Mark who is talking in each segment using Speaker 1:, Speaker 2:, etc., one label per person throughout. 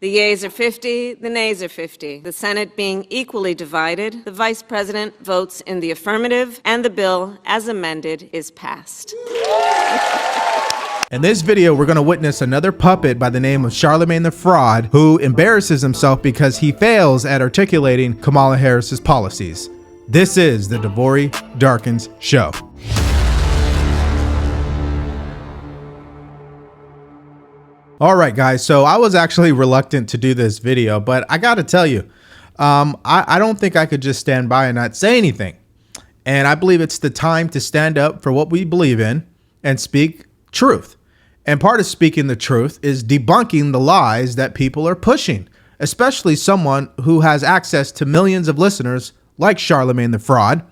Speaker 1: The yeas are 50, the nays are 50. The Senate being equally divided, the Vice President votes in the affirmative, and the bill, as amended, is passed.
Speaker 2: In this video, we're going to witness another puppet by the name of Charlamagne the Fraud, who embarrasses himself because he fails at articulating Kamala Harris's policies. This is the DeVory Darkins Show. All right, guys, so I was actually reluctant to do this video, but I got to tell you, I don't think I could just stand by and not say anything. And I believe it's the time to stand up for what we believe in and speak truth. And part of speaking the truth is debunking the lies that people are pushing, especially someone who has access to millions of listeners like Charlamagne the Fraud.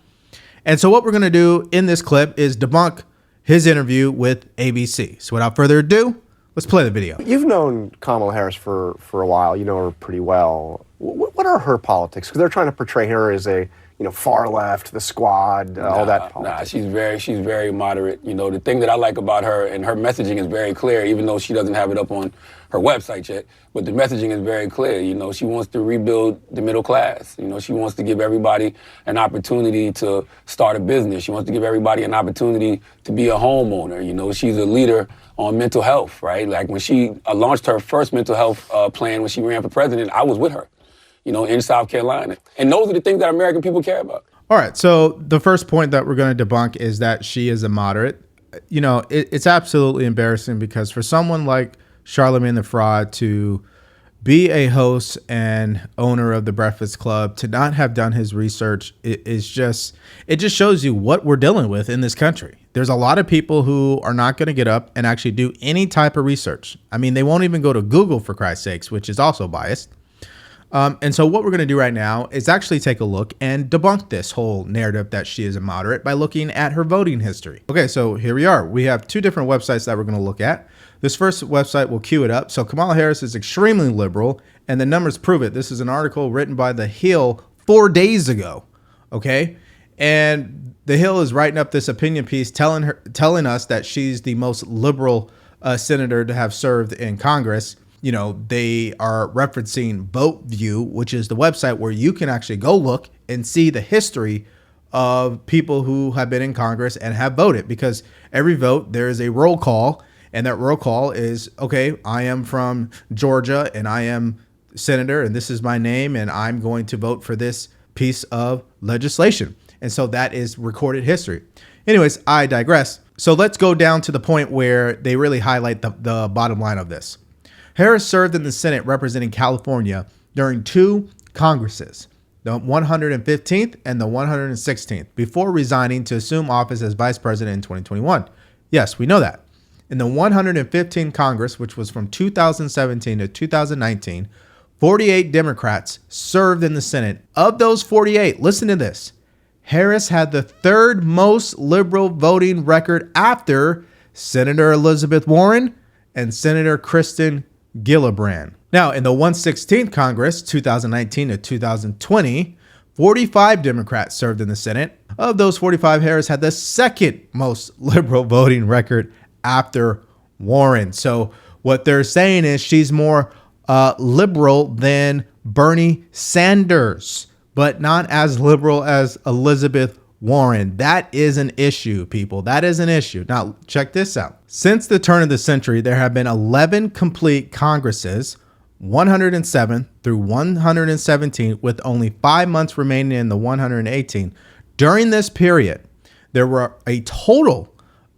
Speaker 2: And so what we're going to do in this clip is debunk his interview with ABC. So without further ado, let's play the video.
Speaker 3: You've known Kamala Harris for a while. You know her pretty well. What are her politics? Because they're trying to portray her as a far left, the squad, all that politics.
Speaker 4: Nah, she's very moderate. You know, the thing that I like about her, and her messaging is very clear, even though she doesn't have it up on her website yet, but the messaging is very clear. You know, she wants to rebuild the middle class. You know, she wants to give everybody an opportunity to start a business. She wants to give everybody an opportunity to be a homeowner. You know, she's a leader on mental health, right? Like when she launched her first mental health plan when she ran for president, I was with her, you know, in South Carolina. And those are the things that American people care about.
Speaker 2: All right. So the first point that we're going to debunk is that she is a moderate. You know, it's absolutely embarrassing because for someone like Charlamagne the Fraud to be a host and owner of the Breakfast Club, to not have done his research, it just shows you what we're dealing with in this country. There's a lot of people who are not going to get up and actually do any type of research. I mean, they won't even go to Google, for Christ's sakes, which is also biased. And so what we're going to do right now is actually take a look and debunk this whole narrative that she is a moderate by looking at her voting history. Okay, so here we are. We have two different websites that we're going to look at. This first website, will cue it up. So Kamala Harris is extremely liberal, and the numbers prove it. This is an article written by The Hill 4 days ago. Okay, and The Hill is writing up this opinion piece telling us that she's the most liberal senator to have served in Congress. You know, they are referencing VoteView, which is the website where you can actually go look and see the history of people who have been in Congress and have voted, because every vote there is a roll call, and that roll call is, okay, I am from Georgia and I am senator and this is my name and I'm going to vote for this piece of legislation. And so that is recorded history. Anyways, I digress. So let's go down to the point where they really highlight the bottom line of this. Harris served in the Senate representing California during two Congresses, the 115th and the 116th, before resigning to assume office as vice president in 2021. Yes, we know that. In the 115th Congress, which was from 2017 to 2019, 48 Democrats served in the Senate. Of those 48, listen to this, Harris had the third most liberal voting record after Senator Elizabeth Warren and Senator Kristen Gillibrand. Now, in the 116th Congress, 2019 to 2020, 45 Democrats served in the Senate. Of those 45, Harris had the second most liberal voting record after Warren. So what they're saying is she's more liberal than Bernie Sanders, but not as liberal as Elizabeth Warren. That is an issue, people. That is an issue. Now, check this out. Since the turn of the century, there have been 11 complete Congresses, 107 through 117, with only 5 months remaining in the 118. During this period, there were a total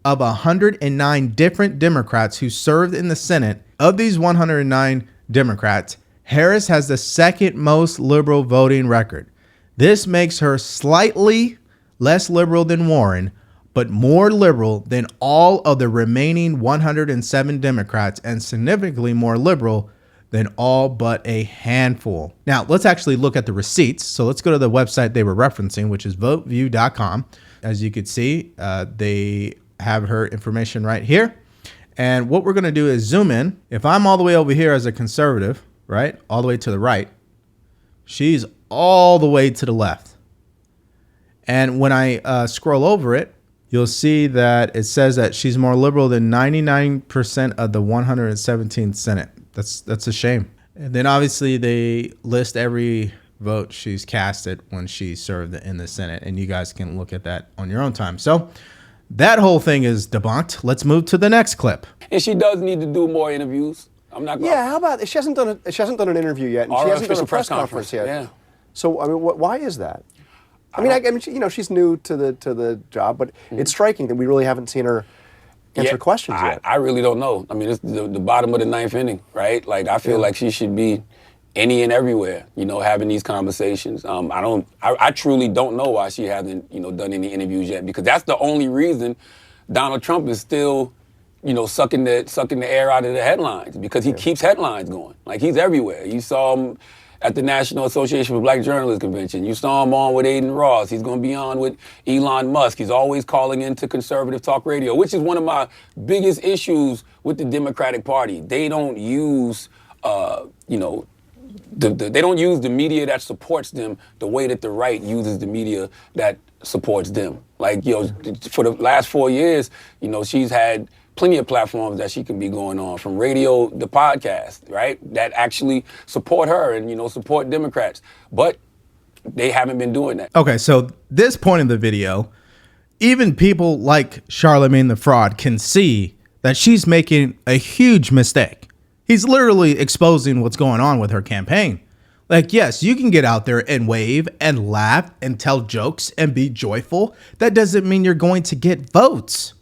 Speaker 2: of 109 different Democrats who served in the Senate. Of these 109 Democrats, Harris has the second most liberal voting record. This makes her slightly less liberal than Warren, but more liberal than all of the remaining 107 Democrats and significantly more liberal than all but a handful. Now, let's actually look at the receipts. So let's go to the website they were referencing, which is voteview.com. As you can see, they have her information right here. And what we're going to do is zoom in. If I'm all the way over here as a conservative, right, all the way to the right, she's all the way to the left. And when I scroll over it, you'll see that it says that she's more liberal than 99% of the 117th Senate. That's a shame. And then obviously they list every vote she's casted when she served in the Senate. And you guys can look at that on your own time. So that whole thing is debunked. Let's move to the next clip.
Speaker 4: And she does need to do more interviews. I'm not going.
Speaker 3: Yeah, how about she hasn't done an interview yet, and
Speaker 4: Or
Speaker 3: she
Speaker 4: an
Speaker 3: hasn't done a
Speaker 4: official
Speaker 3: press
Speaker 4: press
Speaker 3: conference yet.
Speaker 4: yeah.
Speaker 3: So I mean, why is that? I mean, she's new to the job, but it's striking that we really haven't seen her answer questions yet.
Speaker 4: I really don't know. I mean, it's the bottom of the ninth inning, right? Like, I feel like she should be any and everywhere, having these conversations. I truly don't know why she hasn't, done any interviews yet, because that's the only reason Donald Trump is still, sucking the air out of the headlines, because he keeps headlines going. Like, he's everywhere. You saw him at the National Association for Black Journalists Convention. You saw him on with Aiden Ross. He's going to be on with Elon Musk. He's always calling into conservative talk radio, which is one of my biggest issues with the Democratic Party. They don't use, they don't use the media that supports them the way that the right uses the media that supports them. Like, for the last 4 years, she's had plenty of platforms that she can be going on, from radio to podcast, right? That actually support her and, support Democrats. But they haven't been doing that.
Speaker 2: Okay, so this point in the video, even people like Charlamagne the Fraud can see that she's making a huge mistake. He's literally exposing what's going on with her campaign. Like, yes, you can get out there and wave and laugh and tell jokes and be joyful. That doesn't mean you're going to get votes.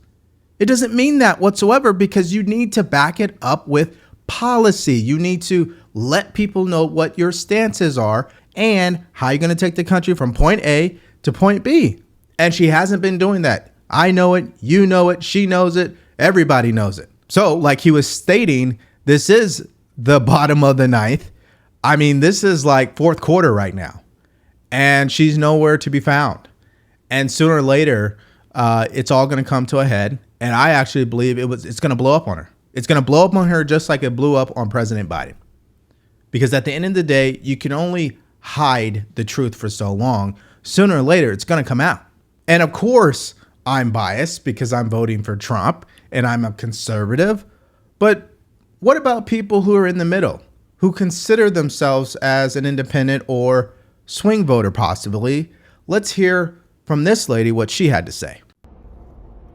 Speaker 2: It doesn't mean that whatsoever, because you need to back it up with policy. You need to let people know what your stances are and how you're going to take the country from point A to point B. And she hasn't been doing that. I know it. You know it. She knows it. Everybody knows it. So, like he was stating, this is the bottom of the ninth. I mean, this is like fourth quarter right now, and she's nowhere to be found. And sooner or later, it's all going to come to a head. And I actually believe it's going to blow up on her. It's going to blow up on her just like it blew up on President Biden. Because at the end of the day, you can only hide the truth for so long. Sooner or later, it's going to come out. And of course, I'm biased because I'm voting for Trump and I'm a conservative. But what about people who are in the middle, who consider themselves as an independent or swing voter possibly? Let's hear from this lady what she had to say.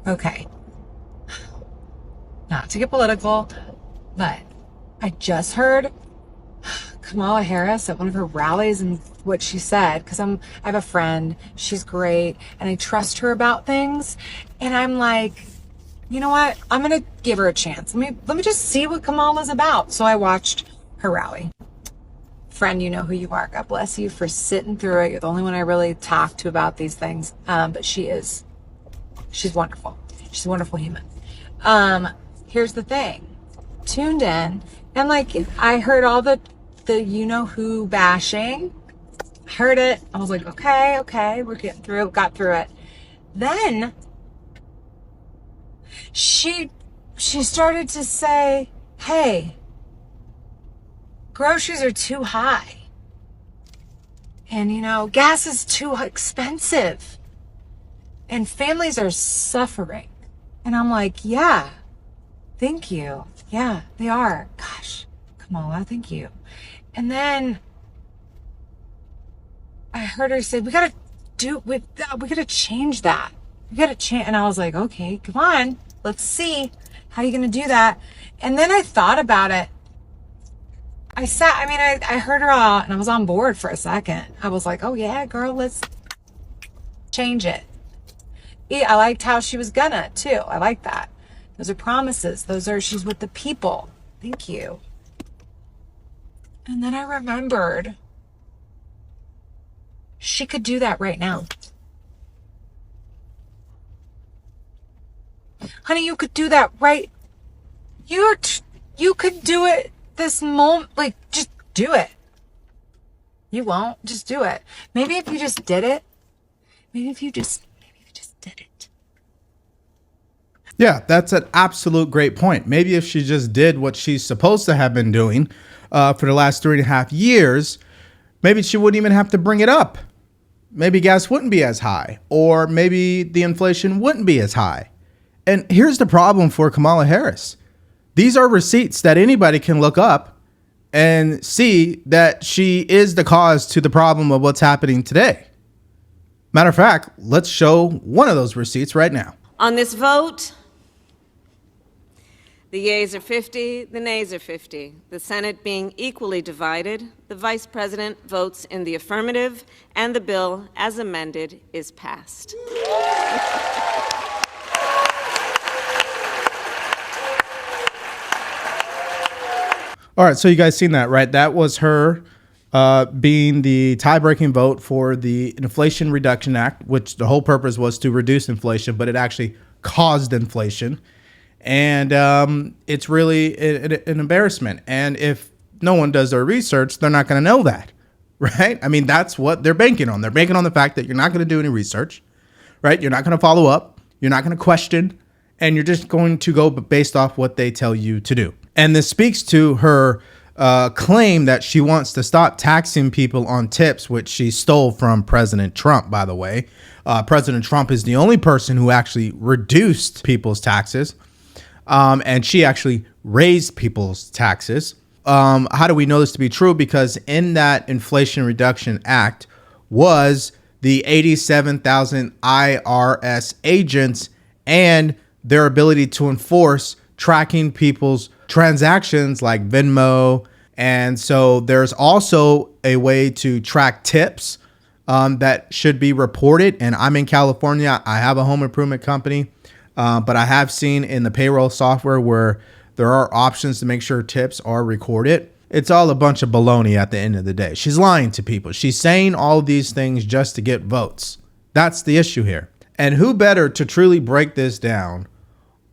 Speaker 5: Okay. Not to get political, but I just heard Kamala Harris at one of her rallies and what she said, because I have a friend, she's great, and I trust her about things, and I'm like, you know what? I'm gonna give her a chance. Let me just see what Kamala's about. So I watched her rally. Friend, you know who you are. God bless you for sitting through it. You're the only one I really talk to about these things. But she's wonderful. She's a wonderful human. Here's the thing. Tuned in, and like I heard all the you-know-who bashing. Heard it. I was like, okay, we're getting through it. Got through it. Then she started to say, hey, groceries are too high. And, gas is too expensive. And families are suffering. And I'm like, yeah, thank you. Yeah, they are. Gosh, Kamala, thank you. And then I heard her say, we gotta change that. We gotta change. And I was like, okay, come on, let's see how you gonna do that. And then I thought about it. I heard her out and I was on board for a second. I was like, oh yeah, girl, let's change it. I liked how she was gonna too. I like that. Those are promises. She's with the people. Thank you. And then I remembered she could do that right now. Honey, you could do that right. You could do it this moment. Like, just do it. You won't. Just do it. Maybe if you just did it. Maybe if you just did it.
Speaker 2: Yeah, that's an absolute great point. Maybe if she just did what she's supposed to have been doing for the last 3.5 years, maybe she wouldn't even have to bring it up. Maybe gas wouldn't be as high, or maybe the inflation wouldn't be as high. And here's the problem for Kamala Harris. These are receipts that anybody can look up and see that she is the cause to the problem of what's happening today. Matter of fact, let's show one of those receipts right now.
Speaker 1: On this vote, the yeas are 50, the nays are 50. The Senate being equally divided, the Vice President votes in the affirmative, and the bill, as amended, is passed.
Speaker 2: All right, so you guys seen that, right? That was her being the tie-breaking vote for the Inflation Reduction Act, which the whole purpose was to reduce inflation, but it actually caused inflation. And it's really an embarrassment. And if no one does their research, they're not going to know that, right? I mean, that's what they're banking on. They're banking on the fact that you're not going to do any research, right? You're not going to follow up. You're not going to question. And you're just going to go based off what they tell you to do. And this speaks to her claim that she wants to stop taxing people on tips, which she stole from President Trump, by the way. President Trump is the only person who actually reduced people's taxes. And she actually raised people's taxes. How do we know this to be true? Because in that Inflation Reduction Act was the 87,000 IRS agents and their ability to enforce tracking people's transactions like Venmo. And so there's also a way to track tips that should be reported. And I'm in California. I have a home improvement company, but I have seen in the payroll software where there are options to make sure tips are recorded. It's all a bunch of baloney at the end of the day. She's lying to people. She's saying all these things just to get votes. That's the issue here. And who better to truly break this down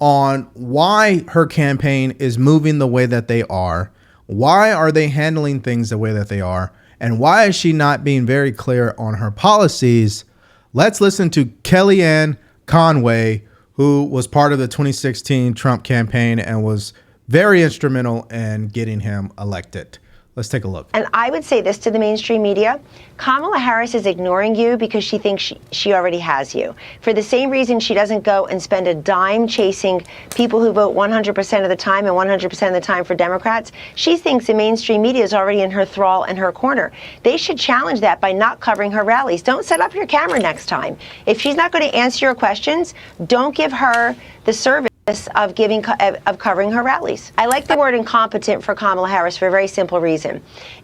Speaker 2: on why her campaign is moving the way that they are? Why are they handling things the way that they are? And why is she not being very clear on her policies? Let's listen to Kellyanne Conway, who was part of the 2016 Trump campaign and was very instrumental in getting him elected. Let's take a look.
Speaker 6: And I would say this to the mainstream media. Kamala Harris is ignoring you because she thinks she already has you. For the same reason she doesn't go and spend a dime chasing people who vote 100% of the time and 100% of the time for Democrats, she thinks the mainstream media is already in her thrall and her corner. They should challenge that by not covering her rallies. Don't set up your camera next time. If she's not going to answer your questions, don't give her the service of covering her rallies. I like the word incompetent for Kamala Harris for a very simple reason.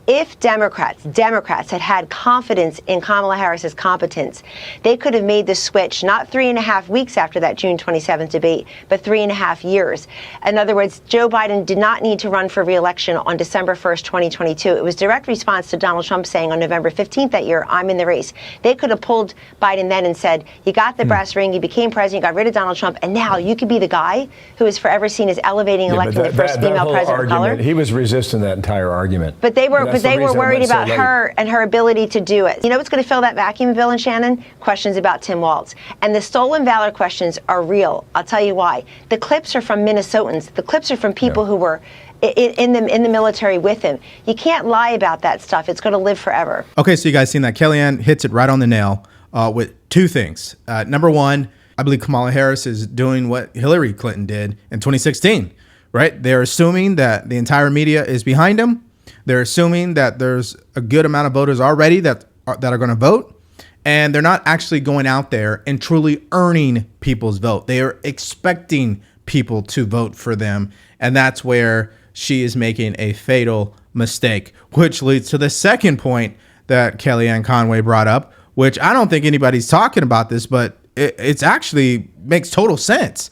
Speaker 6: If Democrats had confidence in Kamala Harris's competence, they could have made the switch not 3.5 weeks after that June 27th debate, but 3.5 years. In other words, Joe Biden did not need to run for re-election on December 1st, 2022. It was direct response to Donald Trump saying on November 15th that year, I'm in the race. They could have pulled Biden then and said, you got the brass ring, you became president, you got rid of Donald Trump, and now you could be the guy who is forever seen as elevating, electing the first female president of color.
Speaker 7: He was resisting that entire argument.
Speaker 6: But they were worried about her and her ability to do it. You know what's going to fill that vacuum, Bill and Shannon? Questions about Tim Walz. And the stolen valor questions are real. I'll tell you why. The clips are from Minnesotans. The clips are from people who were in the military with him. You can't lie about that stuff. It's going to live forever.
Speaker 2: Okay, so you guys seen that. Kellyanne hits it right on the nail with two things. Number one, I believe Kamala Harris is doing what Hillary Clinton did in 2016, right? They're assuming that the entire media is behind them. They're assuming that there's a good amount of voters already that are going to vote, and they're not actually going out there and truly earning people's vote. They are expecting people to vote for them, and that's where she is making a fatal mistake, which leads to the second point that Kellyanne Conway brought up, which I don't think anybody's talking about this, but it's actually makes total sense.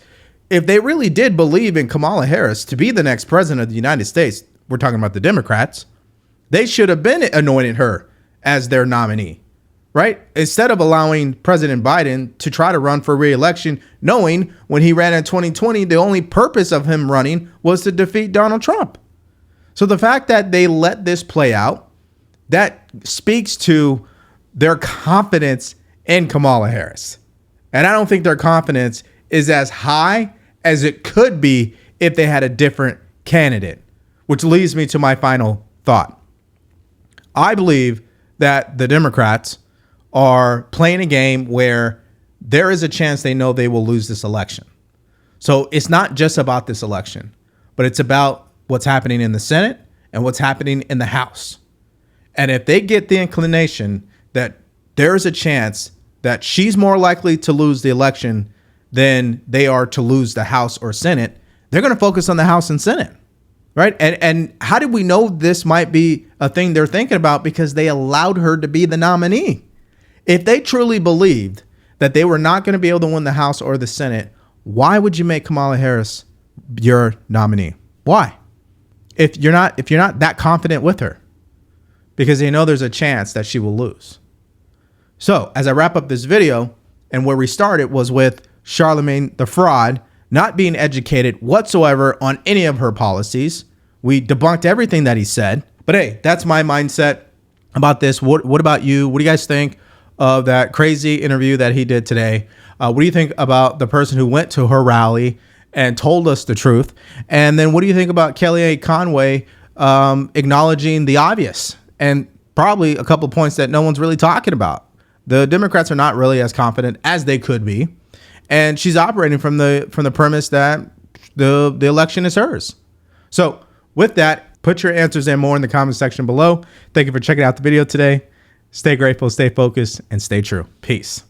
Speaker 2: If they really did believe in Kamala Harris to be the next president of the United States, we're talking about the Democrats, they should have been anointing her as their nominee, right? Instead of allowing President Biden to try to run for re-election, knowing when he ran in 2020, the only purpose of him running was to defeat Donald Trump. So the fact that they let this play out, that speaks to their confidence in Kamala Harris. And I don't think their confidence is as high as it could be if they had a different candidate, which leads me to my final thought. I believe that the Democrats are playing a game where there is a chance they know they will lose this election. So it's not just about this election, but it's about what's happening in the Senate and what's happening in the House. And if they get the inclination that there's a chance that she's more likely to lose the election than they are to lose the House or Senate, they're going to focus on the House and Senate, right? And how did we know this might be a thing they're thinking about? Because they allowed her to be the nominee. If they truly believed that they were not going to be able to win the House or the Senate, why would you make Kamala Harris your nominee? Why? If you're not that confident with her, because they know there's a chance that she will lose. So as I wrap up this video, and where we started was with Charlamagne the fraud not being educated whatsoever on any of her policies. We debunked everything that he said. But hey, that's my mindset about this. What about you? What do you guys think of that crazy interview that he did today? What do you think about the person who went to her rally and told us the truth? And then what do you think about Kellyanne Conway acknowledging the obvious and probably a couple of points that no one's really talking about? The Democrats are not really as confident as they could be. And she's operating from the premise that the election is hers. So with that, put your answers in more in the comment section below. Thank you for checking out the video today. Stay grateful, stay focused, and stay true. Peace.